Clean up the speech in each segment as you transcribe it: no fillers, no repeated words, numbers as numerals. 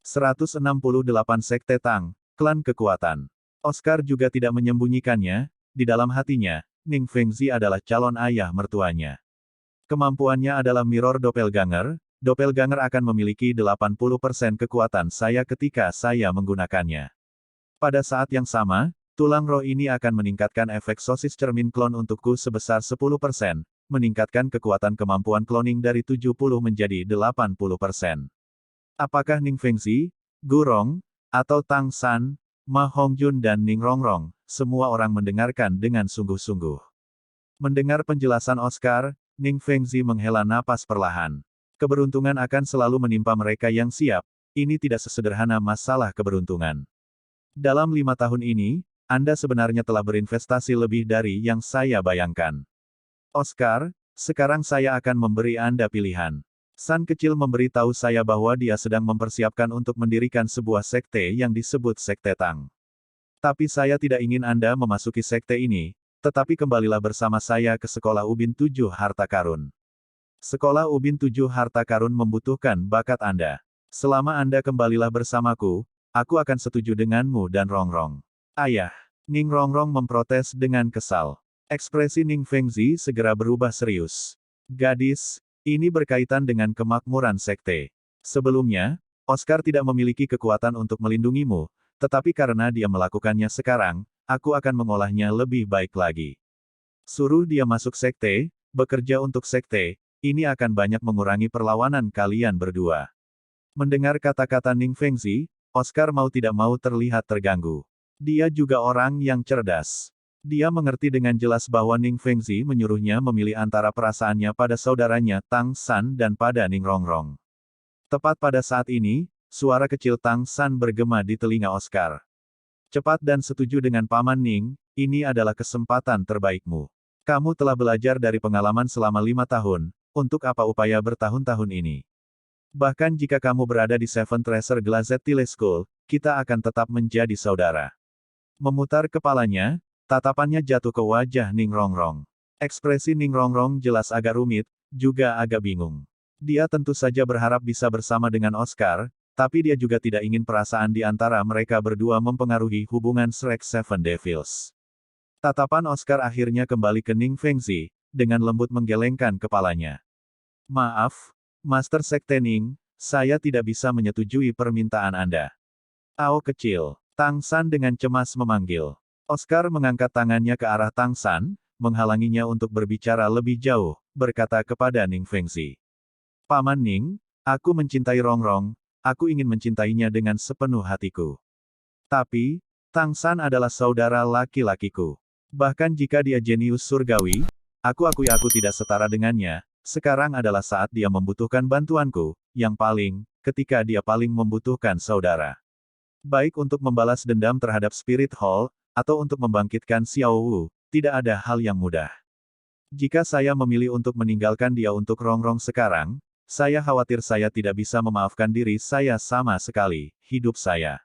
168 Sekte Tang, Klan Kekuatan. Oscar juga tidak menyembunyikannya, di dalam hatinya, Ning Fengzi adalah calon ayah mertuanya. Kemampuannya adalah mirror doppelganger, doppelganger akan memiliki 80% kekuatan saya ketika saya menggunakannya. Pada saat yang sama, tulang roh ini akan meningkatkan efek sosis cermin klon untukku sebesar 10%, meningkatkan kekuatan kemampuan cloning dari 70 menjadi 80%. Apakah Ning Fengzi, Gu Rong, atau Tang San, Ma Hongjun dan Ning Rongrong, semua orang mendengarkan dengan sungguh-sungguh. Mendengar penjelasan Oscar, Ning Fengzi menghela napas perlahan. Keberuntungan akan selalu menimpa mereka yang siap, ini tidak sesederhana masalah keberuntungan. Dalam 5 tahun ini, Anda sebenarnya telah berinvestasi lebih dari yang saya bayangkan. Oscar, sekarang saya akan memberi Anda pilihan. San kecil memberi tahu saya bahwa dia sedang mempersiapkan untuk mendirikan sebuah sekte yang disebut Sekte Tang. Tapi saya tidak ingin Anda memasuki sekte ini, tetapi kembalilah bersama saya ke Sekolah Ubin 7 Harta Karun. Sekolah Ubin 7 Harta Karun membutuhkan bakat Anda. Selama Anda kembalilah bersamaku, aku akan setuju denganmu dan Rongrong. Ayah, Ning Rongrong memprotes dengan kesal. Ekspresi Ning Fengzi segera berubah serius. Gadis, ini berkaitan dengan kemakmuran sekte. Sebelumnya, Oscar tidak memiliki kekuatan untuk melindungimu, tetapi karena dia melakukannya sekarang, aku akan mengolahnya lebih baik lagi. Suruh dia masuk sekte, bekerja untuk sekte, ini akan banyak mengurangi perlawanan kalian berdua. Mendengar kata-kata Ning Fengzi, Oscar mau tidak mau terlihat terganggu. Dia juga orang yang cerdas. Dia mengerti dengan jelas bahwa Ning Fengzi menyuruhnya memilih antara perasaannya pada saudaranya Tang San dan pada Ning Rongrong. Tepat pada saat ini, suara kecil Tang San bergema di telinga Oscar. Cepat dan setuju dengan Paman Ning, ini adalah kesempatan terbaikmu. Kamu telah belajar dari pengalaman selama 5 tahun, untuk apa upaya bertahun-tahun ini? Bahkan jika kamu berada di Seven Treasure Glazed School, kita akan tetap menjadi saudara. Memutar kepalanya, tatapannya jatuh ke wajah Ning Rongrong. Ekspresi Ning Rongrong jelas agak rumit, juga agak bingung. Dia tentu saja berharap bisa bersama dengan Oscar, tapi dia juga tidak ingin perasaan di antara mereka berdua mempengaruhi hubungan Shrek Seven Devils. Tatapan Oscar akhirnya kembali ke Ning Fengzi, dengan lembut menggelengkan kepalanya. Maaf, Master Sekte Ning, saya tidak bisa menyetujui permintaan Anda. Ao kecil, Tang San dengan cemas memanggil. Oscar mengangkat tangannya ke arah Tang San, menghalanginya untuk berbicara lebih jauh, berkata kepada Ning Fengzi. Paman Ning, aku mencintai Rongrong, aku ingin mencintainya dengan sepenuh hatiku. Tapi, Tang San adalah saudara laki-lakiku. Bahkan jika dia jenius surgawi, aku akui aku tidak setara dengannya, sekarang adalah saat dia membutuhkan bantuanku, yang paling, ketika dia paling membutuhkan saudara. Baik untuk membalas dendam terhadap Spirit Hall, atau untuk membangkitkan Xiao Wu, tidak ada hal yang mudah. Jika saya memilih untuk meninggalkan dia untuk Rongrong sekarang, saya khawatir saya tidak bisa memaafkan diri saya sama sekali, hidup saya.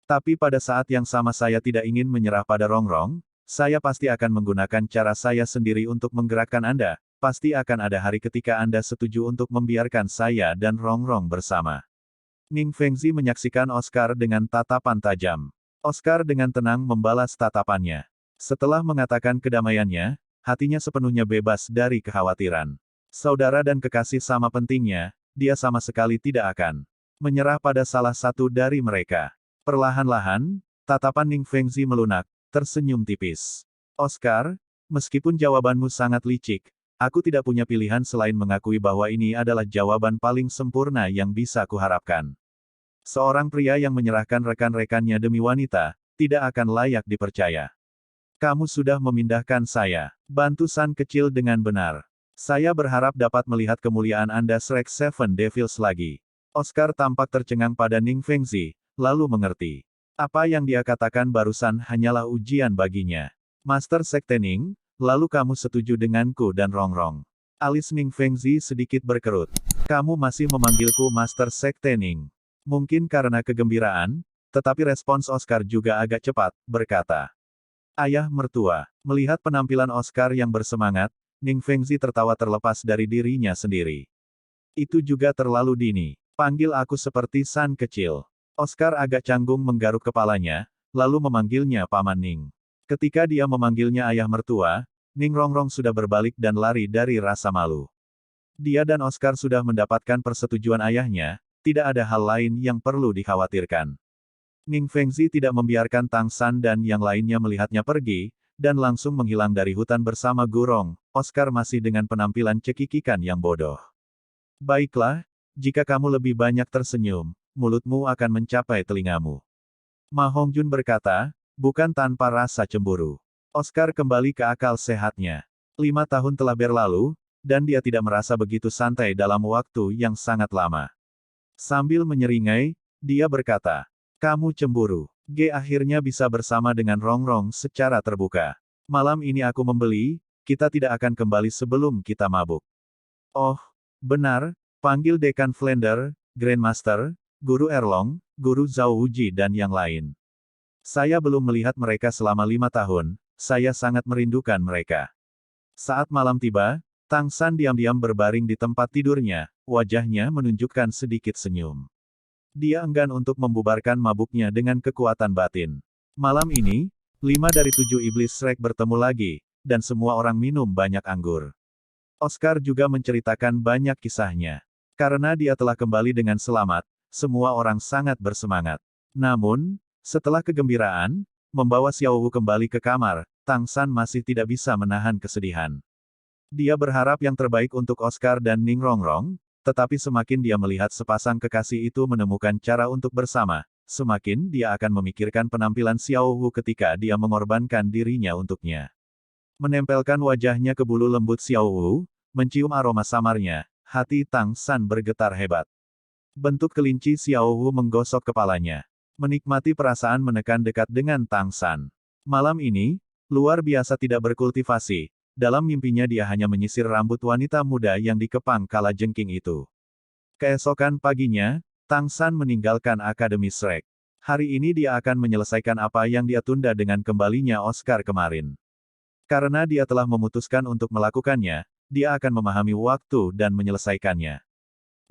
Tapi pada saat yang sama saya tidak ingin menyerah pada Rongrong, saya pasti akan menggunakan cara saya sendiri untuk menggerakkan Anda, pasti akan ada hari ketika Anda setuju untuk membiarkan saya dan Rongrong bersama. Ning Fengzi menyaksikan Oscar dengan tatapan tajam. Oscar dengan tenang membalas tatapannya. Setelah mengatakan kedamaiannya, hatinya sepenuhnya bebas dari kekhawatiran. Saudara dan kekasih sama pentingnya, dia sama sekali tidak akan menyerah pada salah satu dari mereka. Perlahan-lahan, tatapan Ning Fengzi melunak, tersenyum tipis. Oscar, meskipun jawabanmu sangat licik, aku tidak punya pilihan selain mengakui bahwa ini adalah jawaban paling sempurna yang bisa kuharapkan. Seorang pria yang menyerahkan rekan-rekannya demi wanita, tidak akan layak dipercaya. Kamu sudah memindahkan saya. Bantu San kecil dengan benar. Saya berharap dapat melihat kemuliaan Anda Shrek Seven Devils lagi. Oscar tampak tercengang pada Ning Fengzi, lalu mengerti. Apa yang dia katakan barusan hanyalah ujian baginya. Master Sekte Ning, lalu kamu setuju denganku dan Rongrong. Alis Ning Fengzi sedikit berkerut. Kamu masih memanggilku Master Sekte Ning. Mungkin karena kegembiraan, tetapi respons Oscar juga agak cepat, berkata. Ayah mertua, melihat penampilan Oscar yang bersemangat, Ning Fengzi tertawa terlepas dari dirinya sendiri. Itu juga terlalu dini. Panggil aku seperti San kecil. Oscar agak canggung menggaruk kepalanya, lalu memanggilnya Paman Ning. Ketika dia memanggilnya ayah mertua, Ning Rongrong sudah berbalik dan lari dari rasa malu. Dia dan Oscar sudah mendapatkan persetujuan ayahnya, tidak ada hal lain yang perlu dikhawatirkan. Ning Fengzi tidak membiarkan Tang San dan yang lainnya melihatnya pergi, dan langsung menghilang dari hutan bersama Gurong. Oscar masih dengan penampilan cekikikan yang bodoh. Baiklah, jika kamu lebih banyak tersenyum, mulutmu akan mencapai telingamu. Ma Hongjun berkata, bukan tanpa rasa cemburu. Oscar kembali ke akal sehatnya. 5 tahun telah berlalu, dan dia tidak merasa begitu santai dalam waktu yang sangat lama. Sambil menyeringai, dia berkata, kamu cemburu. G akhirnya bisa bersama dengan Rongrong secara terbuka. Malam ini aku membeli, kita tidak akan kembali sebelum kita mabuk. Oh, benar, panggil Dekan Flender, Grandmaster, Guru Erlong, Guru Zhao Wuji dan yang lain. Saya belum melihat mereka selama 5 tahun, saya sangat merindukan mereka. Saat malam tiba, Tang San diam-diam berbaring di tempat tidurnya, wajahnya menunjukkan sedikit senyum. Dia enggan untuk membubarkan mabuknya dengan kekuatan batin. Malam ini, 5 dari 7 iblis Shrek bertemu lagi, dan semua orang minum banyak anggur. Oscar juga menceritakan banyak kisahnya. Karena dia telah kembali dengan selamat, semua orang sangat bersemangat. Namun, setelah kegembiraan, membawa Xiao Wu kembali ke kamar, Tang San masih tidak bisa menahan kesedihan. Dia berharap yang terbaik untuk Oscar dan Ning Rongrong, tetapi semakin dia melihat sepasang kekasih itu menemukan cara untuk bersama, semakin dia akan memikirkan penampilan Xiao Wu ketika dia mengorbankan dirinya untuknya. Menempelkan wajahnya ke bulu lembut Xiao Wu, mencium aroma samarnya, hati Tang San bergetar hebat. Bentuk kelinci Xiao Wu menggosok kepalanya. Menikmati perasaan menekan dekat dengan Tang San. Malam ini, luar biasa tidak berkultivasi. Dalam mimpinya dia hanya menyisir rambut wanita muda yang dikepang kala jengking itu. Keesokan paginya, Tang San meninggalkan Akademi Shrek. Hari ini dia akan menyelesaikan apa yang dia tunda dengan kembalinya Oscar kemarin. Karena dia telah memutuskan untuk melakukannya, dia akan memahami waktu dan menyelesaikannya.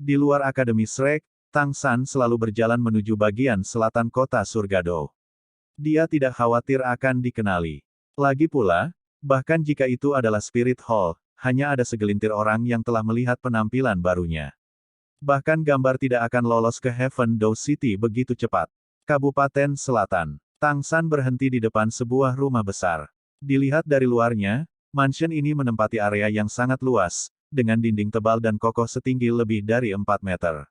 Di luar Akademi Shrek, Tang San selalu berjalan menuju bagian selatan kota Surgado. Dia tidak khawatir akan dikenali. Lagi pula, bahkan jika itu adalah Spirit Hall, hanya ada segelintir orang yang telah melihat penampilan barunya. Bahkan gambar tidak akan lolos ke Heaven Dow City begitu cepat. Kabupaten Selatan. Tang San berhenti di depan sebuah rumah besar. Dilihat dari luarnya, mansion ini menempati area yang sangat luas, dengan dinding tebal dan kokoh setinggi lebih dari 4 meter.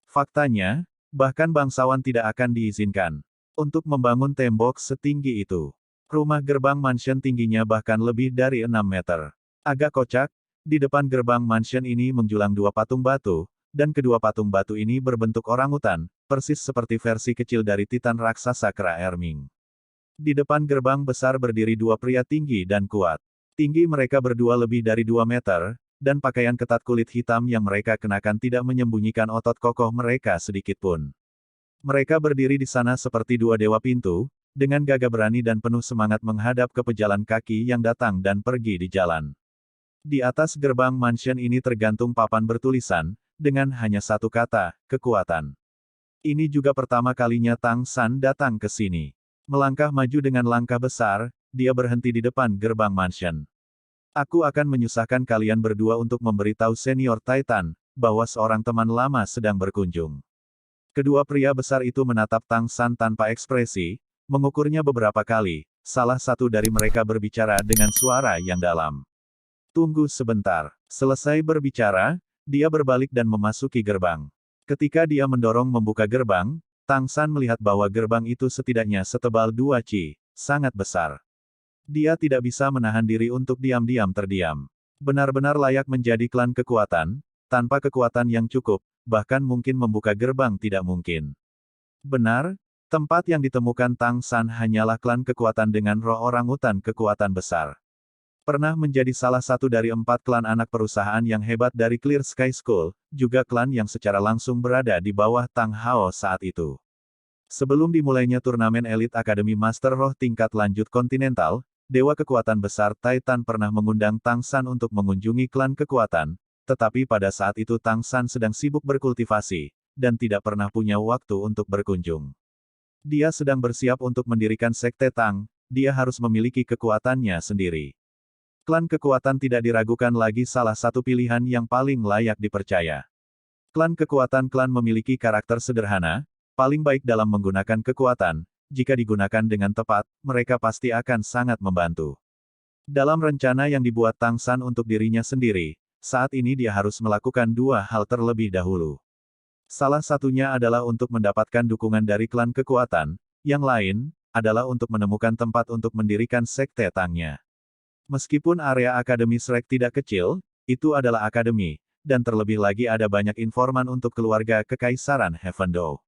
Faktanya, bahkan bangsawan tidak akan diizinkan untuk membangun tembok setinggi itu. Rumah gerbang mansion tingginya bahkan lebih dari 6 meter. Agak kocak, di depan gerbang mansion ini menjulang 2 patung batu, dan kedua patung batu ini berbentuk orangutan, persis seperti versi kecil dari Titan raksasa kera Erming. Di depan gerbang besar berdiri 2 pria tinggi dan kuat. Tinggi mereka berdua lebih dari 2 meter, dan pakaian ketat kulit hitam yang mereka kenakan tidak menyembunyikan otot kokoh mereka sedikit pun. Mereka berdiri di sana seperti 2 dewa pintu, dengan gagah berani dan penuh semangat menghadap ke pejalan kaki yang datang dan pergi di jalan. Di atas gerbang mansion ini tergantung papan bertulisan, dengan hanya satu kata, kekuatan. Ini juga pertama kalinya Tang San datang ke sini. Melangkah maju dengan langkah besar, dia berhenti di depan gerbang mansion. Aku akan menyusahkan kalian berdua untuk memberitahu Senior Titan, bahwa seorang teman lama sedang berkunjung. Kedua pria besar itu menatap Tang San tanpa ekspresi, mengukurnya beberapa kali, salah satu dari mereka berbicara dengan suara yang dalam. Tunggu sebentar. Selesai berbicara, dia berbalik dan memasuki gerbang. Ketika dia mendorong membuka gerbang, Tang San melihat bahwa gerbang itu setidaknya setebal 2 ci, sangat besar. Dia tidak bisa menahan diri untuk diam-diam terdiam. Benar-benar layak menjadi klan kekuatan, tanpa kekuatan yang cukup, bahkan mungkin membuka gerbang tidak mungkin. Benar, tempat yang ditemukan Tang San hanyalah klan kekuatan dengan roh orangutan kekuatan besar. Pernah menjadi salah satu dari 4 klan anak perusahaan yang hebat dari Clear Sky School, juga klan yang secara langsung berada di bawah Tang Hao saat itu. Sebelum dimulainya turnamen elit Akademi Master Roh tingkat lanjut kontinental, Dewa Kekuatan Besar Titan pernah mengundang Tang San untuk mengunjungi klan kekuatan, tetapi pada saat itu Tang San sedang sibuk berkultivasi, dan tidak pernah punya waktu untuk berkunjung. Dia sedang bersiap untuk mendirikan Sekte Tang, dia harus memiliki kekuatannya sendiri. Klan kekuatan tidak diragukan lagi salah satu pilihan yang paling layak dipercaya. Klan kekuatan memiliki karakter sederhana, paling baik dalam menggunakan kekuatan, jika digunakan dengan tepat, mereka pasti akan sangat membantu. Dalam rencana yang dibuat Tang San untuk dirinya sendiri, saat ini dia harus melakukan dua hal terlebih dahulu. Salah satunya adalah untuk mendapatkan dukungan dari klan kekuatan, yang lain adalah untuk menemukan tempat untuk mendirikan Sekte Tangnya. Meskipun area Akademi Shrek tidak kecil, itu adalah akademi, dan terlebih lagi ada banyak informan untuk keluarga Kekaisaran Heavendou.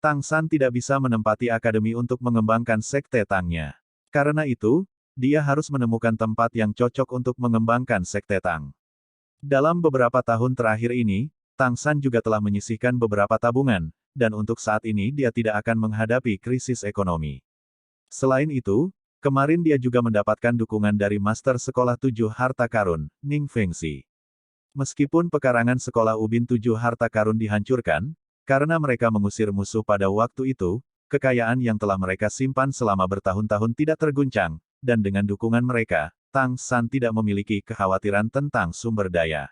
Tang San tidak bisa menempati akademi untuk mengembangkan Sekte Tangnya. Karena itu, dia harus menemukan tempat yang cocok untuk mengembangkan Sekte Tang. Dalam beberapa tahun terakhir ini, Tang San juga telah menyisihkan beberapa tabungan, dan untuk saat ini dia tidak akan menghadapi krisis ekonomi. Selain itu, kemarin dia juga mendapatkan dukungan dari Master Sekolah 7 Harta Karun, Ning Fengzi. Meskipun pekarangan Sekolah Ubin 7 Harta Karun dihancurkan, karena mereka mengusir musuh pada waktu itu, kekayaan yang telah mereka simpan selama bertahun-tahun tidak terguncang, dan dengan dukungan mereka, Tang San tidak memiliki kekhawatiran tentang sumber daya.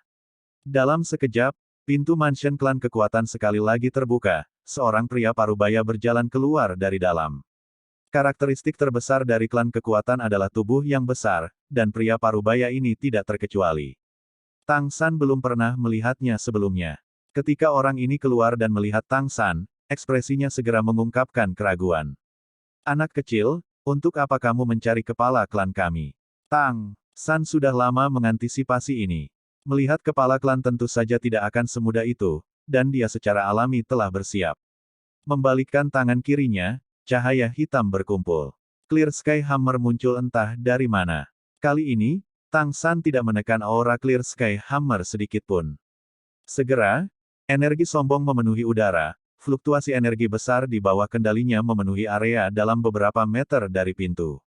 Dalam sekejap, pintu mansion klan kekuatan sekali lagi terbuka, seorang pria parubaya berjalan keluar dari dalam. Karakteristik terbesar dari klan kekuatan adalah tubuh yang besar, dan pria parubaya ini tidak terkecuali. Tang San belum pernah melihatnya sebelumnya. Ketika orang ini keluar dan melihat Tang San, ekspresinya segera mengungkapkan keraguan. Anak kecil, untuk apa kamu mencari kepala klan kami? Tang San sudah lama mengantisipasi ini. Melihat kepala klan tentu saja tidak akan semudah itu, dan dia secara alami telah bersiap. Membalikkan tangan kirinya, cahaya hitam berkumpul. Clear Sky Hammer muncul entah dari mana. Kali ini, Tang San tidak menekan aura Clear Sky Hammer sedikitpun. Segera, energi sombong memenuhi udara, fluktuasi energi besar di bawah kendalinya memenuhi area dalam beberapa meter dari pintu.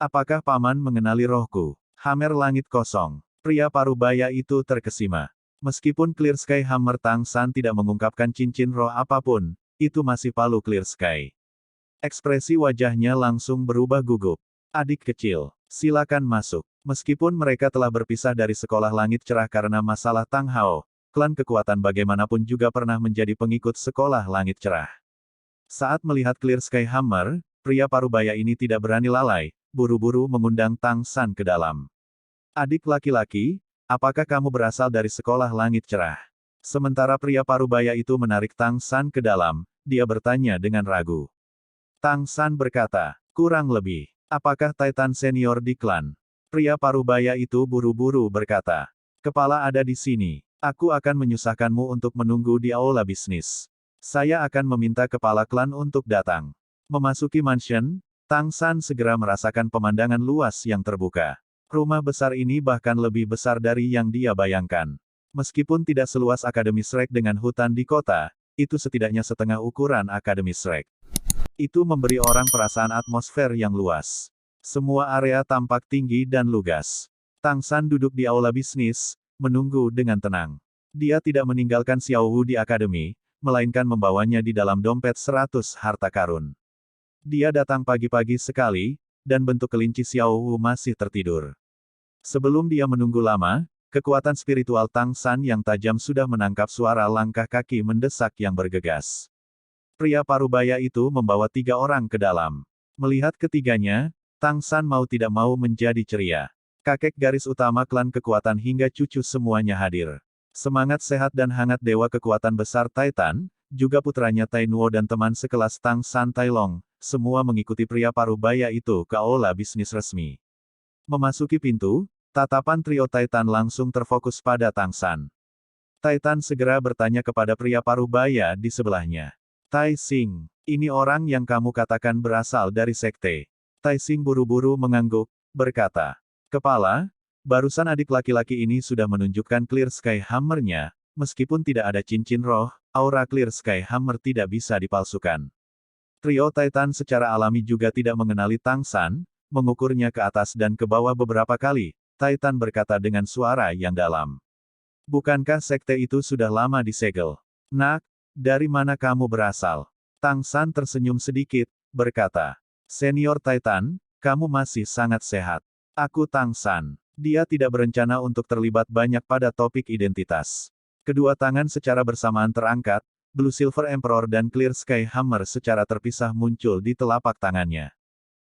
Apakah paman mengenali rohku? Hammer langit kosong. Pria parubaya itu terkesima. Meskipun Clear Sky Hammer Tang San tidak mengungkapkan cincin roh apapun, itu masih palu Clear Sky. Ekspresi wajahnya langsung berubah gugup. Adik kecil, silakan masuk. Meskipun mereka telah berpisah dari sekolah langit cerah karena masalah Tang Hao, klan kekuatan bagaimanapun juga pernah menjadi pengikut sekolah langit cerah. Saat melihat Clear Sky Hammer, pria parubaya ini tidak berani lalai, buru-buru mengundang Tang San ke dalam. Adik laki-laki, apakah kamu berasal dari sekolah langit cerah? Sementara pria parubaya itu menarik Tang San ke dalam, dia bertanya dengan ragu. Tang San berkata, kurang lebih, apakah Titan senior di klan? Pria parubaya itu buru-buru berkata, kepala ada di sini, aku akan menyusahkanmu untuk menunggu di aula bisnis. Saya akan meminta kepala klan untuk datang. Memasuki mansion, Tang San segera merasakan pemandangan luas yang terbuka. Rumah besar ini bahkan lebih besar dari yang dia bayangkan. Meskipun tidak seluas Akademi Shrek dengan hutan di kota, itu setidaknya setengah ukuran Akademi Shrek. Itu memberi orang perasaan atmosfer yang luas. Semua area tampak tinggi dan lugas. Tang San duduk di aula bisnis, menunggu dengan tenang. Dia tidak meninggalkan Xiao Wu di akademi, melainkan membawanya di dalam dompet 100 harta karun. Dia datang pagi-pagi sekali, dan bentuk kelinci Xiao Wu masih tertidur. Sebelum dia menunggu lama, kekuatan spiritual Tang San yang tajam sudah menangkap suara langkah kaki mendesak yang bergegas. Pria parubaya itu membawa 3 orang ke dalam. Melihat ketiganya, Tang San mau tidak mau menjadi ceria. Kakek garis utama klan kekuatan hingga cucu semuanya hadir. Semangat sehat dan hangat dewa kekuatan besar Titan, juga putranya Tai Nuo dan teman sekelas Tang San Tai Long, semua mengikuti pria parubaya itu ke aula bisnis resmi. Memasuki pintu, tatapan trio Titan langsung terfokus pada Tang San. Titan segera bertanya kepada pria parubaya di sebelahnya. Tai Xing, ini orang yang kamu katakan berasal dari sekte. Tai Xing buru-buru mengangguk, berkata, kepala, barusan adik laki-laki ini sudah menunjukkan Clear Sky Hammer-nya, meskipun tidak ada cincin roh, aura Clear Sky Hammer tidak bisa dipalsukan. Trio Titan secara alami juga tidak mengenali Tang San, mengukurnya ke atas dan ke bawah beberapa kali, Titan berkata dengan suara yang dalam. Bukankah sekte itu sudah lama disegel? Nak, Dari mana kamu berasal? Tang San tersenyum sedikit, berkata. Senior Titan, kamu masih sangat sehat. Aku Tang San. Dia tidak berencana untuk terlibat banyak pada topik identitas. Kedua tangan secara bersamaan terangkat, Blue Silver Emperor dan Clear Sky Hammer secara terpisah muncul di telapak tangannya.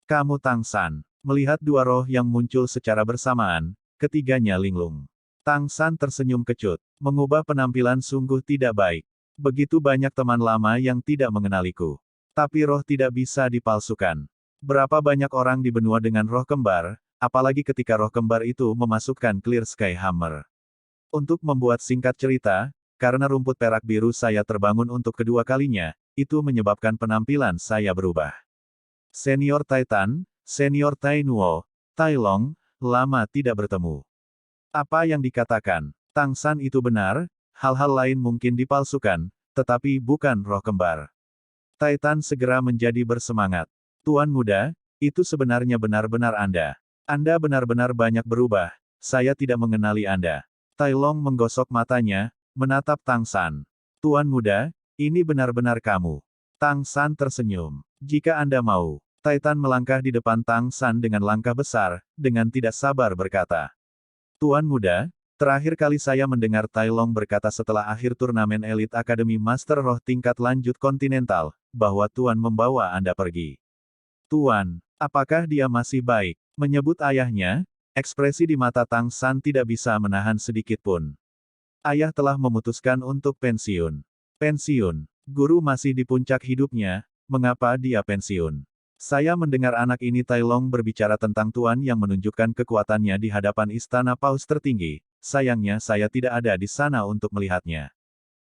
Kamu Tang San. Melihat dua roh yang muncul secara bersamaan, ketiganya linglung. Tang San tersenyum kecut, mengubah penampilan sungguh tidak baik. Begitu banyak teman lama yang tidak mengenaliku. Tapi roh tidak bisa dipalsukan. Berapa banyak orang di benua dengan roh kembar, apalagi ketika roh kembar itu memasukkan Clear Sky Hammer. Untuk membuat singkat cerita, karena rumput perak biru saya terbangun untuk kedua kalinya, itu menyebabkan penampilan saya berubah. Senior Titan, Senior Tai Nuo, Tai Long, lama tidak bertemu. Apa yang dikatakan Tang San itu benar, hal-hal lain mungkin dipalsukan, tetapi bukan roh kembar. Titan segera menjadi bersemangat. Tuan muda, itu sebenarnya benar-benar Anda. Anda benar-benar banyak berubah, saya tidak mengenali Anda. Tai Long menggosok matanya, menatap Tang San. Tuan muda, ini benar-benar kamu. Tang San tersenyum. Jika Anda mau. Titan melangkah di depan Tang San dengan langkah besar, dengan tidak sabar berkata. Tuan muda, terakhir kali saya mendengar Tai Long berkata setelah akhir turnamen Elite Academy Master Roh tingkat lanjut kontinental, bahwa Tuan membawa Anda pergi. Tuan, apakah dia masih baik? Menyebut ayahnya, ekspresi di mata Tang San tidak bisa menahan sedikit pun. Ayah telah memutuskan untuk pensiun. Pensiun. Guru masih di puncak hidupnya, mengapa dia pensiun? Saya mendengar anak ini Tai Long berbicara tentang Tuan yang menunjukkan kekuatannya di hadapan Istana Paus tertinggi, sayangnya saya tidak ada di sana untuk melihatnya.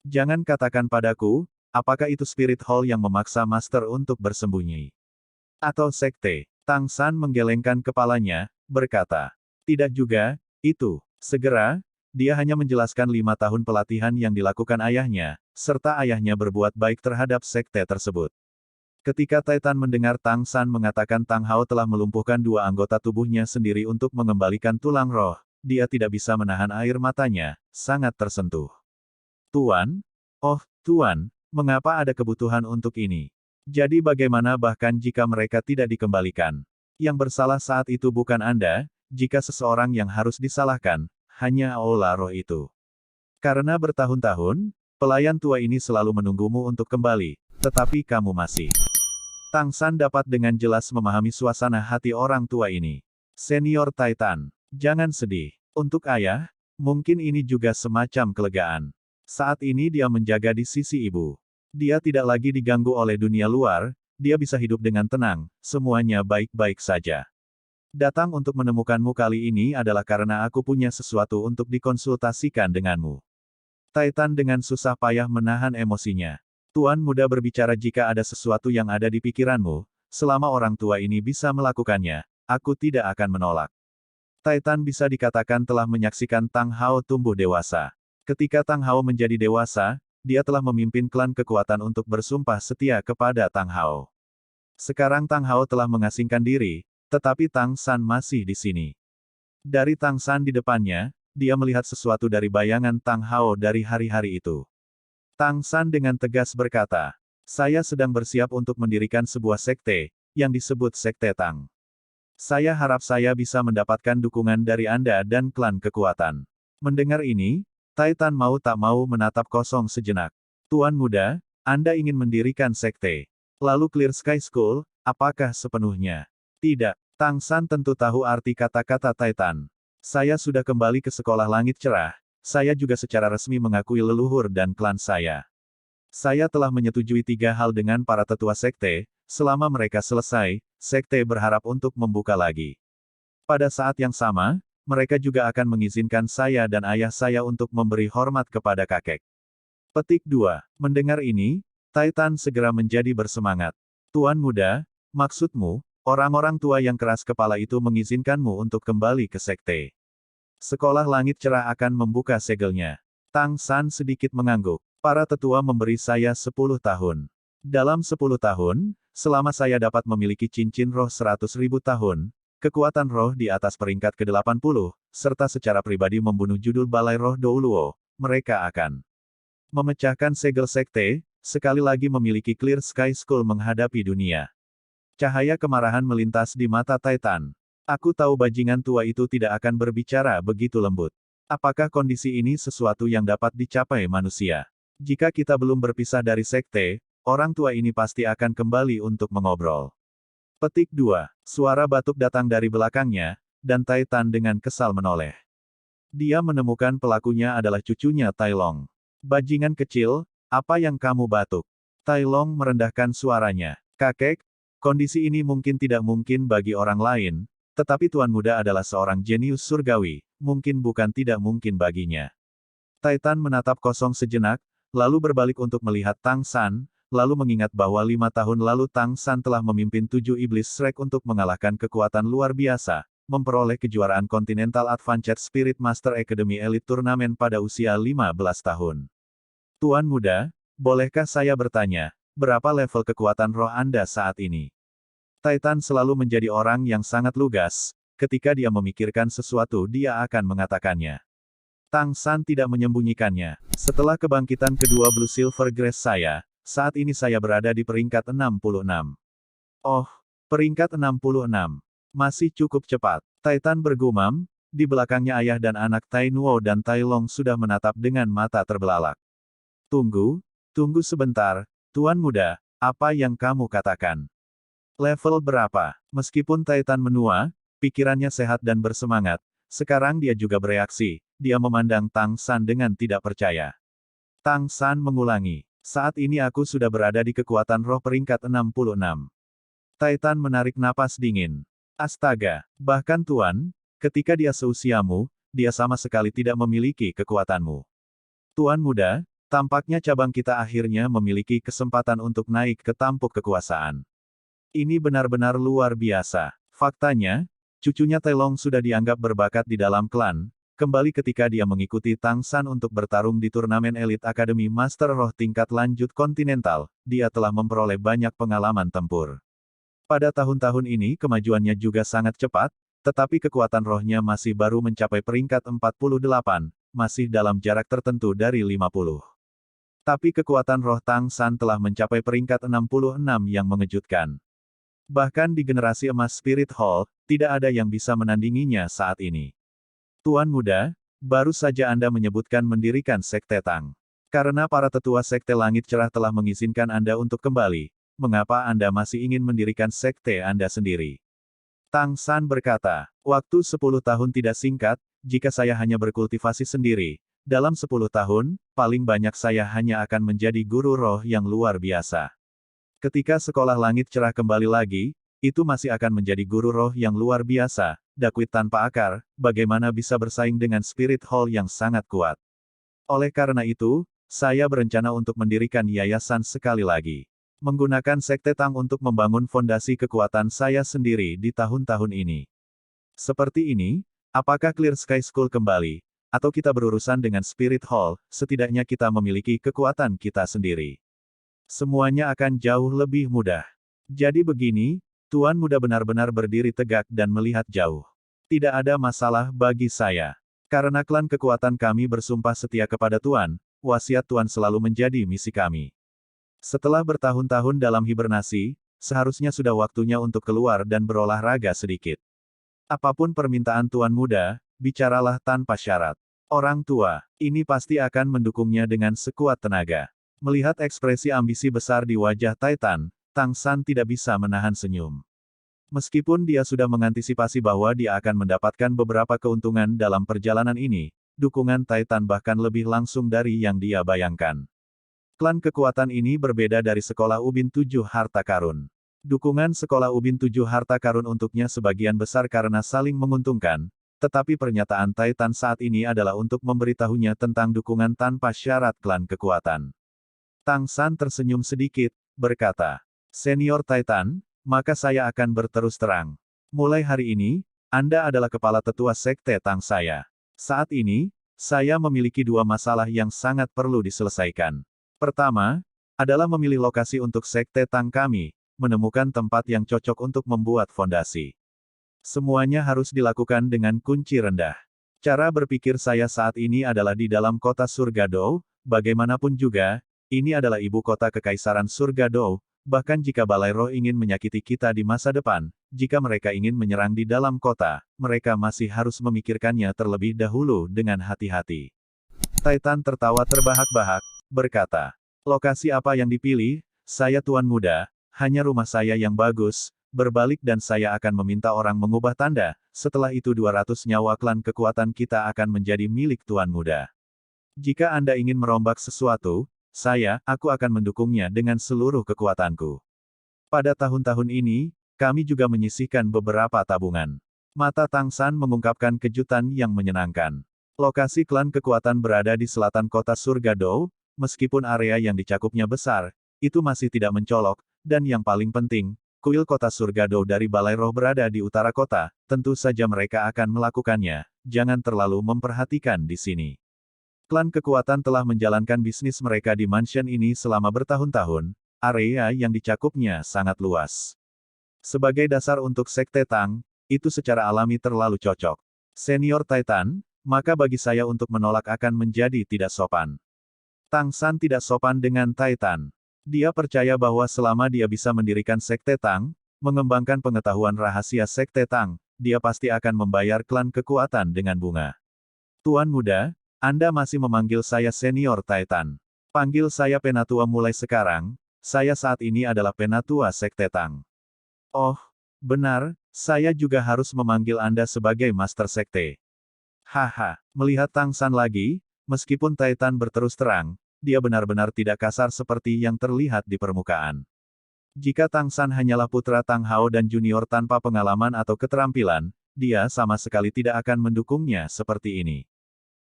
Jangan katakan padaku, apakah itu Spirit Hall yang memaksa Master untuk bersembunyi? Atau sekte? Tang San menggelengkan kepalanya, berkata. Tidak juga, itu. Segera, dia hanya menjelaskan 5 tahun pelatihan yang dilakukan ayahnya, serta ayahnya berbuat baik terhadap sekte tersebut. Ketika Titan mendengar Tang San mengatakan Tang Hao telah melumpuhkan 2 anggota tubuhnya sendiri untuk mengembalikan tulang roh, dia tidak bisa menahan air matanya, sangat tersentuh. Tuan? Oh, Tuan, mengapa ada kebutuhan untuk ini? Jadi bagaimana bahkan jika mereka tidak dikembalikan? Yang bersalah saat itu bukan Anda, jika seseorang yang harus disalahkan, hanya aula roh itu. Karena bertahun-tahun, pelayan tua ini selalu menunggumu untuk kembali, tetapi kamu masih. Tang San dapat dengan jelas memahami suasana hati orang tua ini. Senior Titan, jangan sedih. Untuk ayah, mungkin ini juga semacam kelegaan. Saat ini dia menjaga di sisi ibu. Dia tidak lagi diganggu oleh dunia luar, dia bisa hidup dengan tenang, semuanya baik-baik saja. Datang untuk menemukanmu kali ini adalah karena aku punya sesuatu untuk dikonsultasikan denganmu. Titan dengan susah payah menahan emosinya. Tuan muda berbicara jika ada sesuatu yang ada di pikiranmu, selama orang tua ini bisa melakukannya, aku tidak akan menolak. Titan bisa dikatakan telah menyaksikan Tang Hao tumbuh dewasa. Ketika Tang Hao menjadi dewasa, dia telah memimpin klan kekuatan untuk bersumpah setia kepada Tang Hao. Sekarang Tang Hao telah mengasingkan diri, tetapi Tang San masih di sini. Dari Tang San di depannya, dia melihat sesuatu dari bayangan Tang Hao dari hari-hari itu. Tang San dengan tegas berkata, saya sedang bersiap untuk mendirikan sebuah sekte, yang disebut Sekte Tang. Saya harap saya bisa mendapatkan dukungan dari Anda dan klan kekuatan. Mendengar ini, Titan mau tak mau menatap kosong sejenak. Tuan muda, Anda ingin mendirikan sekte. Lalu Clear Sky School, apakah sepenuhnya? Tidak, Tang San tentu tahu arti kata-kata Titan. Saya sudah kembali ke sekolah langit cerah. Saya juga secara resmi mengakui leluhur dan klan saya. Saya telah menyetujui 3 hal dengan para tetua sekte, selama mereka selesai, sekte berharap untuk membuka lagi. Pada saat yang sama, mereka juga akan mengizinkan saya dan ayah saya untuk memberi hormat kepada kakek. Petik 2. Mendengar ini, Titan segera menjadi bersemangat. Tuan muda, maksudmu, orang-orang tua yang keras kepala itu mengizinkanmu untuk kembali ke sekte. Sekolah langit cerah akan membuka segelnya. Tang San sedikit mengangguk. Para tetua memberi saya 10 tahun. Dalam 10 tahun, selama saya dapat memiliki cincin roh 100.000 tahun, kekuatan roh di atas peringkat ke-80, serta secara pribadi membunuh judul Balai Roh Douluo, mereka akan Memecahkan segel sekte, sekali lagi memiliki Clear Sky School menghadapi dunia. Cahaya kemarahan melintas di mata Titan. Aku tahu bajingan tua itu tidak akan berbicara begitu lembut. Apakah kondisi ini sesuatu yang dapat dicapai manusia? Jika kita belum berpisah dari sekte, orang tua ini pasti akan kembali untuk mengobrol. Petik 2. Suara batuk datang dari belakangnya, dan Titan dengan kesal menoleh. Dia menemukan pelakunya adalah cucunya Tai Long. Bajingan kecil, apa yang kamu batuk? Tai Long merendahkan suaranya. Kakek, kondisi ini mungkin tidak mungkin bagi orang lain, tetapi Tuan Muda adalah seorang jenius surgawi, mungkin bukan tidak mungkin baginya. Titan menatap kosong sejenak, lalu berbalik untuk melihat Tang San, lalu mengingat bahwa 5 tahun lalu Tang San telah memimpin 7 iblis Shrek untuk mengalahkan kekuatan luar biasa, memperoleh kejuaraan Continental Advanced Spirit Master Academy Elite Turnamen pada usia 15 tahun. Tuan Muda, bolehkah saya bertanya, berapa level kekuatan roh Anda saat ini? Titan selalu menjadi orang yang sangat lugas, ketika dia memikirkan sesuatu dia akan mengatakannya. Tang San tidak menyembunyikannya. Setelah kebangkitan kedua Blue Silver Grace saya, saat ini saya berada di peringkat 66. Oh, peringkat 66. Masih cukup cepat. Titan bergumam, di belakangnya ayah dan anak Tai Nuo dan Tai Long sudah menatap dengan mata terbelalak. Tunggu sebentar, Tuan Muda, apa yang kamu katakan? Level berapa? Meskipun Titan menua, pikirannya sehat dan bersemangat, sekarang dia juga bereaksi, dia memandang Tang San dengan tidak percaya. Tang San mengulangi, saat ini aku sudah berada di kekuatan roh peringkat 66. Titan menarik napas dingin. Astaga, bahkan Tuan, ketika dia seusiamu, dia sama sekali tidak memiliki kekuatanmu. Tuan Muda, tampaknya cabang kita akhirnya memiliki kesempatan untuk naik ke tampuk kekuasaan. Ini benar-benar luar biasa. Faktanya, cucunya Tai Long sudah dianggap berbakat di dalam klan, kembali ketika dia mengikuti Tang San untuk bertarung di turnamen Elite Academy Master Roh tingkat lanjut kontinental, dia telah memperoleh banyak pengalaman tempur. Pada tahun-tahun ini kemajuannya juga sangat cepat, tetapi kekuatan rohnya masih baru mencapai peringkat 48, masih dalam jarak tertentu dari 50. Tapi kekuatan roh Tang San telah mencapai peringkat 66 yang mengejutkan. Bahkan di generasi emas Spirit Hall, tidak ada yang bisa menandinginya saat ini. Tuan Muda, baru saja Anda menyebutkan mendirikan Sekte Tang. Karena para tetua Sekte Langit Cerah telah mengizinkan Anda untuk kembali, mengapa Anda masih ingin mendirikan Sekte Anda sendiri? Tang San berkata, waktu 10 tahun tidak singkat, jika saya hanya berkultivasi sendiri, dalam 10 tahun, paling banyak saya hanya akan menjadi guru roh yang luar biasa. Ketika sekolah langit cerah kembali lagi, itu masih akan menjadi guru roh yang luar biasa, dakwit tanpa akar, bagaimana bisa bersaing dengan Spirit Hall yang sangat kuat. Oleh karena itu, saya berencana untuk mendirikan yayasan sekali lagi. Menggunakan Sekte Tang untuk membangun fondasi kekuatan saya sendiri di tahun-tahun ini. Seperti ini, apakah Clear Sky School kembali, atau kita berurusan dengan Spirit Hall, setidaknya kita memiliki kekuatan kita sendiri. Semuanya akan jauh lebih mudah. Jadi begini, Tuan Muda benar-benar berdiri tegak dan melihat jauh. Tidak ada masalah bagi saya. Karena klan kekuatan kami bersumpah setia kepada Tuan, wasiat Tuan selalu menjadi misi kami. Setelah bertahun-tahun dalam hibernasi, seharusnya sudah waktunya untuk keluar dan berolahraga sedikit. Apapun permintaan Tuan Muda, bicaralah tanpa syarat. Orang tua, ini pasti akan mendukungnya dengan sekuat tenaga. Melihat ekspresi ambisi besar di wajah Titan, Tang San tidak bisa menahan senyum. Meskipun dia sudah mengantisipasi bahwa dia akan mendapatkan beberapa keuntungan dalam perjalanan ini, dukungan Titan bahkan lebih langsung dari yang dia bayangkan. Klan kekuatan ini berbeda dari Sekolah Ubin 7 Harta Karun. Dukungan Sekolah Ubin 7 Harta Karun untuknya sebagian besar karena saling menguntungkan, tetapi pernyataan Titan saat ini adalah untuk memberitahunya tentang dukungan tanpa syarat klan kekuatan. Tang San tersenyum sedikit, berkata, Senior Titan, maka saya akan berterus terang. Mulai hari ini, Anda adalah kepala tetua Sekte Tang saya. Saat ini, saya memiliki dua masalah yang sangat perlu diselesaikan. Pertama, adalah memilih lokasi untuk Sekte Tang kami, menemukan tempat yang cocok untuk membuat fondasi. Semuanya harus dilakukan dengan kunci rendah. Cara berpikir saya saat ini adalah di dalam kota Surga Dou, bagaimanapun juga, ini adalah ibu kota kekaisaran surga Dou, bahkan jika balai roh ingin menyakiti kita di masa depan, jika mereka ingin menyerang di dalam kota, mereka masih harus memikirkannya terlebih dahulu dengan hati-hati. Titan tertawa terbahak-bahak, berkata, lokasi apa yang dipilih, saya tuan muda, hanya rumah saya yang bagus, berbalik dan saya akan meminta orang mengubah tanda, setelah itu 200 nyawa klan kekuatan kita akan menjadi milik tuan muda. Jika Anda ingin merombak sesuatu, aku akan mendukungnya dengan seluruh kekuatanku. Pada tahun-tahun ini, kami juga menyisihkan beberapa tabungan. Mata Tang San mengungkapkan kejutan yang menyenangkan. Lokasi klan kekuatan berada di selatan kota Surga Dou, meskipun area yang dicakupnya besar, itu masih tidak mencolok, dan yang paling penting, kuil kota Surga Dou dari Balai Roh berada di utara kota, tentu saja mereka akan melakukannya, jangan terlalu memperhatikan di sini. Klan kekuatan telah menjalankan bisnis mereka di mansion ini selama bertahun-tahun, area yang dicakupnya sangat luas. Sebagai dasar untuk Sekte Tang, itu secara alami terlalu cocok. Senior Titan, maka bagi saya untuk menolak akan menjadi tidak sopan. Tang San tidak sopan dengan Titan. Dia percaya bahwa selama dia bisa mendirikan Sekte Tang, mengembangkan pengetahuan rahasia Sekte Tang, dia pasti akan membayar klan kekuatan dengan bunga. Tuan muda, Anda masih memanggil saya Senior Titan. Panggil saya Penatua mulai sekarang, saya saat ini adalah Penatua Sekte Tang. Oh, benar, saya juga harus memanggil Anda sebagai Master Sekte. Haha, melihat Tang San lagi, meskipun Titan berterus terang, dia benar-benar tidak kasar seperti yang terlihat di permukaan. Jika Tang San hanyalah putra Tang Hao dan junior tanpa pengalaman atau keterampilan, dia sama sekali tidak akan mendukungnya seperti ini.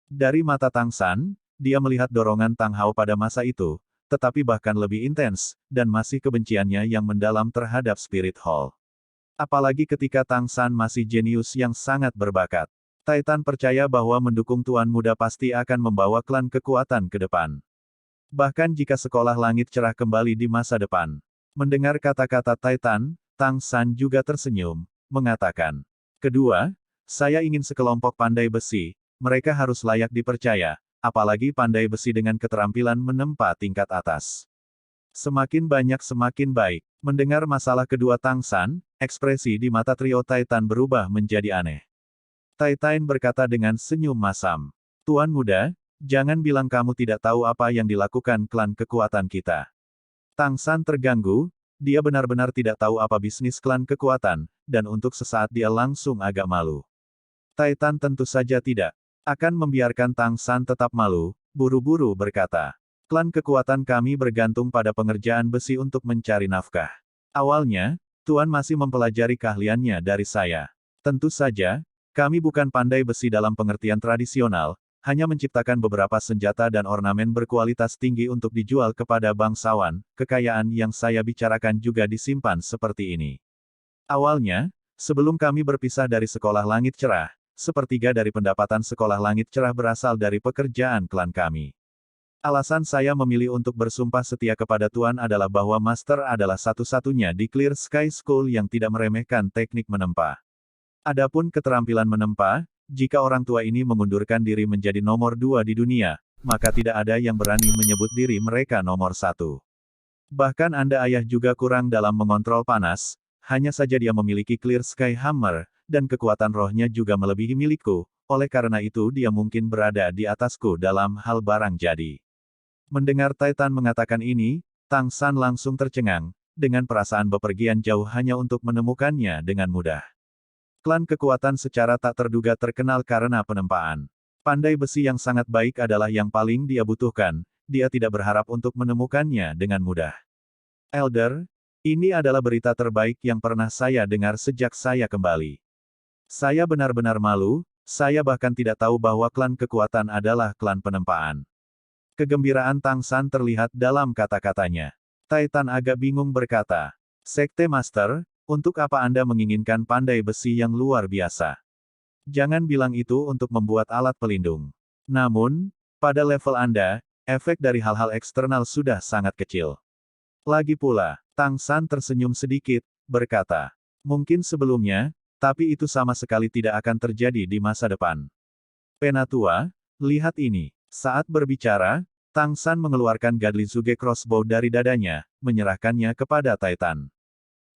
Dari mata Tang San, dia melihat dorongan Tang Hao pada masa itu, tetapi bahkan lebih intens, dan masih kebenciannya yang mendalam terhadap Spirit Hall. Apalagi ketika Tang San masih jenius yang sangat berbakat. Titan percaya bahwa mendukung Tuan Muda pasti akan membawa klan kekuatan ke depan. Bahkan jika sekolah langit cerah kembali di masa depan. Mendengar kata-kata Titan, Tang San juga tersenyum, mengatakan, kedua, saya ingin sekelompok pandai besi, mereka harus layak dipercaya, apalagi pandai besi dengan keterampilan menempa tingkat atas. Semakin banyak semakin baik. Mendengar masalah kedua Tang San, ekspresi di mata trio Titan berubah menjadi aneh. Titan berkata dengan senyum masam. Tuan muda, jangan bilang kamu tidak tahu apa yang dilakukan klan kekuatan kita. Tang San terganggu, dia benar-benar tidak tahu apa bisnis klan kekuatan, dan untuk sesaat dia langsung agak malu. Titan tentu saja tidak akan membiarkan Tang San tetap malu, buru-buru berkata. Klan kekuatan kami bergantung pada pengerjaan besi untuk mencari nafkah. Awalnya, Tuan masih mempelajari keahliannya dari saya. Tentu saja, kami bukan pandai besi dalam pengertian tradisional, hanya menciptakan beberapa senjata dan ornamen berkualitas tinggi untuk dijual kepada bangsawan, kekayaan yang saya bicarakan juga disimpan seperti ini. Awalnya, sebelum kami berpisah dari Sekolah Langit Cerah, sepertiga dari pendapatan Sekolah Langit Cerah berasal dari pekerjaan klan kami. Alasan saya memilih untuk bersumpah setia kepada Tuan adalah bahwa Master adalah satu-satunya di Clear Sky School yang tidak meremehkan teknik menempa. Adapun keterampilan menempa, jika orang tua ini mengundurkan diri menjadi nomor 2 di dunia, maka tidak ada yang berani menyebut diri mereka nomor 1. Bahkan Anda ayah juga kurang dalam mengontrol panas, hanya saja dia memiliki Clear Sky Hammer, dan kekuatan rohnya juga melebihi milikku, oleh karena itu dia mungkin berada di atasku dalam hal barang jadi. Mendengar Titan mengatakan ini, Tang San langsung tercengang, dengan perasaan bepergian jauh hanya untuk menemukannya dengan mudah. Klan kekuatan secara tak terduga terkenal karena penempaan. Pandai besi yang sangat baik adalah yang paling dia butuhkan, dia tidak berharap untuk menemukannya dengan mudah. Elder, ini adalah berita terbaik yang pernah saya dengar sejak saya kembali. Saya benar-benar malu, saya bahkan tidak tahu bahwa klan kekuatan adalah klan penempaan. Kegembiraan Tang San terlihat dalam kata-katanya. Titan agak bingung berkata, Sekte Master, untuk apa Anda menginginkan pandai besi yang luar biasa? Jangan bilang itu untuk membuat alat pelindung. Namun, pada level Anda, efek dari hal-hal eksternal sudah sangat kecil. Lagi pula, Tang San tersenyum sedikit, berkata, mungkin sebelumnya, tapi itu sama sekali tidak akan terjadi di masa depan. Penatua, lihat ini. Saat berbicara, Tang San mengeluarkan Godly Zuge Crossbow dari dadanya, menyerahkannya kepada Titan.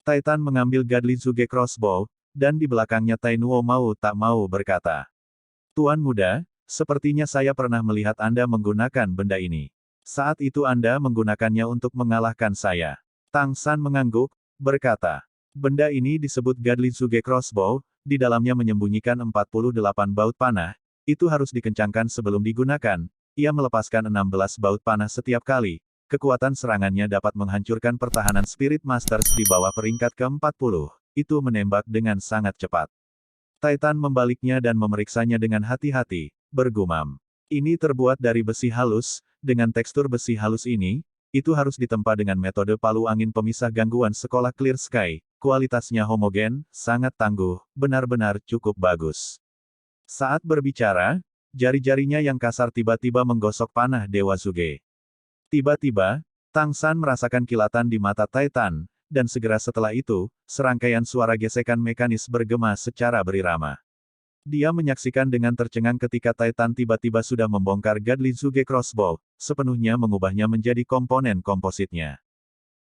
Titan mengambil Godly Zuge Crossbow, dan di belakangnya Tai Nuo mau tak mau berkata. Tuan muda, sepertinya saya pernah melihat Anda menggunakan benda ini. Saat itu Anda menggunakannya untuk mengalahkan saya. Tang San mengangguk, berkata. Benda ini disebut Godly Zuge Crossbow, di dalamnya menyembunyikan 48 baut panah, itu harus dikencangkan sebelum digunakan. Ia melepaskan 16 baut panah setiap kali. Kekuatan serangannya dapat menghancurkan pertahanan Spirit Masters di bawah peringkat ke-40. Itu menembak dengan sangat cepat. Titan membaliknya dan memeriksanya dengan hati-hati, bergumam. Ini terbuat dari besi halus, dengan tekstur besi halus ini, itu harus ditempa dengan metode palu angin pemisah gangguan sekolah Clear Sky. Kualitasnya homogen, sangat tangguh, benar-benar cukup bagus. Saat berbicara, jari-jarinya yang kasar tiba-tiba menggosok panah Dewa Zuge. Tiba-tiba, Tang San merasakan kilatan di mata Titan, dan segera setelah itu, serangkaian suara gesekan mekanis bergema secara berirama. Dia menyaksikan dengan tercengang ketika Titan tiba-tiba sudah membongkar Godly Zuge Crossbow, sepenuhnya mengubahnya menjadi komponen kompositnya.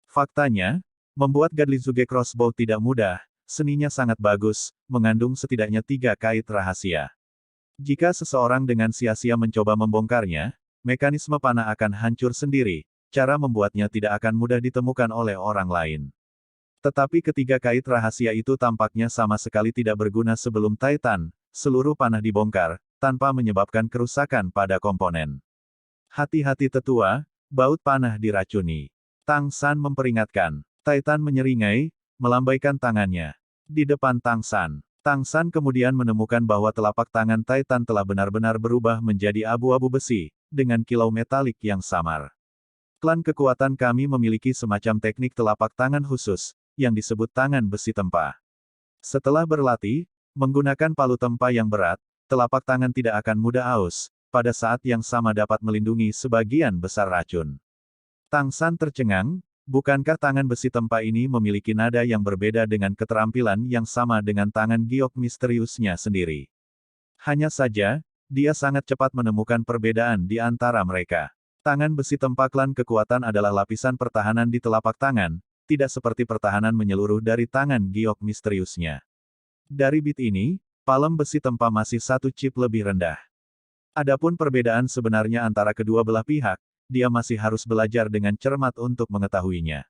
Faktanya, membuat Godly Zuge Crossbow tidak mudah, seninya sangat bagus, mengandung setidaknya 3 kait rahasia. Jika seseorang dengan sia-sia mencoba membongkarnya, mekanisme panah akan hancur sendiri, cara membuatnya tidak akan mudah ditemukan oleh orang lain. Tetapi ketiga kait rahasia itu tampaknya sama sekali tidak berguna sebelum Titan, seluruh panah dibongkar, tanpa menyebabkan kerusakan pada komponen. Hati-hati tetua, baut panah diracuni. Tang San memperingatkan. Titan menyeringai, melambaikan tangannya. Di depan Tang San. Tang San kemudian menemukan bahwa telapak tangan Titan telah benar-benar berubah menjadi abu-abu besi, dengan kilau metalik yang samar. Klan kekuatan kami memiliki semacam teknik telapak tangan khusus, yang disebut tangan besi tempa. Setelah berlatih, menggunakan palu tempa yang berat, telapak tangan tidak akan mudah aus, pada saat yang sama dapat melindungi sebagian besar racun. Tang San tercengang. Bukankah tangan besi tempa ini memiliki nada yang berbeda dengan keterampilan yang sama dengan tangan giok misteriusnya sendiri? Hanya saja, dia sangat cepat menemukan perbedaan di antara mereka. Tangan besi tempa klan kekuatan adalah lapisan pertahanan di telapak tangan, tidak seperti pertahanan menyeluruh dari tangan giok misteriusnya. Dari bit ini, palem besi tempa masih 1 chip lebih rendah. Adapun perbedaan sebenarnya antara kedua belah pihak, dia masih harus belajar dengan cermat untuk mengetahuinya.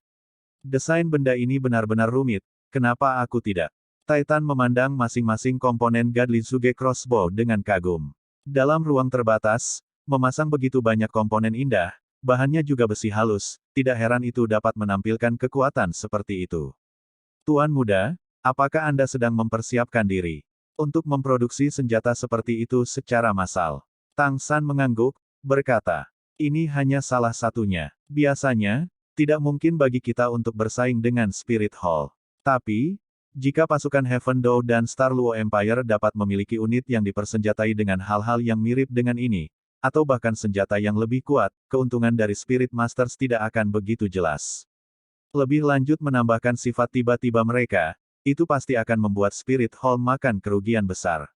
Desain benda ini benar-benar rumit, kenapa aku tidak? Titan memandang masing-masing komponen Godly Zuge Crossbow dengan kagum. Dalam ruang terbatas, memasang begitu banyak komponen indah, bahannya juga besi halus, tidak heran itu dapat menampilkan kekuatan seperti itu. Tuan muda, apakah Anda sedang mempersiapkan diri untuk memproduksi senjata seperti itu secara massal? Tang San mengangguk, berkata. Ini hanya salah satunya. Biasanya, tidak mungkin bagi kita untuk bersaing dengan Spirit Hall. Tapi, jika pasukan Heaven Dou dan Star Luo Empire dapat memiliki unit yang dipersenjatai dengan hal-hal yang mirip dengan ini, atau bahkan senjata yang lebih kuat, keuntungan dari Spirit Masters tidak akan begitu jelas. Lebih lanjut menambahkan sifat tiba-tiba mereka, itu pasti akan membuat Spirit Hall makan kerugian besar.